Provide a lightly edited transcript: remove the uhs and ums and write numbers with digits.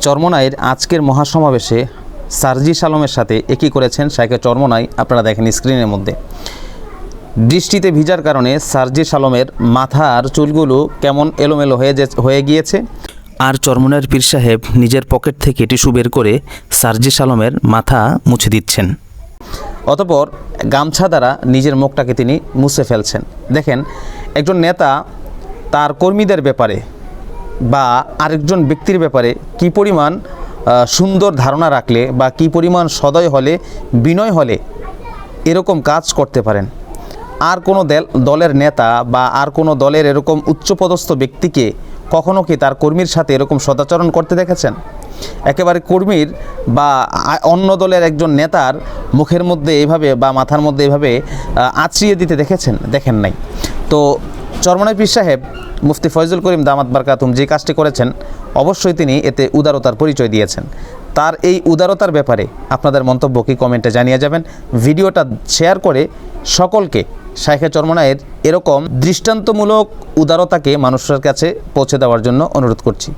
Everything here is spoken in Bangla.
চরমোনাইয়ের আজকের মহাসমাবেশে সার্জিস আলমের সাথে একই করেছেন শাইখে চরমোনাই। আপনারা দেখেন স্ক্রিনের মধ্যে। বৃষ্টিতে ভিজার কারণে সার্জিস আলমের মাথার চুলগুলো কেমন এলোমেলো হয়ে গিয়েছে। আর চরমোনাইয়ের পীর সাহেব নিজের পকেট থেকে টিস্যু বের করে সার্জিস আলমের মাথা মুছে দিচ্ছেন। অতঃপর গামছা দ্বারা নিজের মুখটাকে তিনি মুছে ফেলছেন। দেখেন, একজন নেতা তার কর্মীদের ব্যাপারে বা আরেকজন ব্যক্তির ব্যাপারে কি পরিমাণ সুন্দর ধারণা রাখলে বা কি পরিমাণ সদয় হলে, বিনয় হলে এরকম কাজ করতে পারেন। আর কোনো দলের নেতা বা আর কোনো দলের এরকম উচ্চপদস্থ ব্যক্তিকে কখনো কি তার কর্মীর সাথে এরকম সদাচরণ করতে দেখেছেন? একেবারে কর্মীর বা অন্য দলের একজন নেতার মুখের মধ্যে এইভাবে বা মাথার মধ্যে এইভাবে আঁচড়িয়ে দিতে দেখেছেন? দেখেন নাই। তো চরমোনাই পীর সাহেব মুফতি ফয়জুল করিম দামাত বারকাতুম যে কাজটি করেছেন, অবশ্যই তিনি এতে উদারতার পরিচয় দিয়েছেন। তার এই উদারতার ব্যাপারে আপনাদের মন্তব্য কি কমেন্টে জানিয়ে যাবেন। ভিডিওটা শেয়ার করে সকলকে শাইখে চরমোনাইয়ের এরকম দৃষ্টান্তমূলক উদারতাকে মানুষের কাছে পৌঁছে দেওয়ার জন্য অনুরোধ করছি।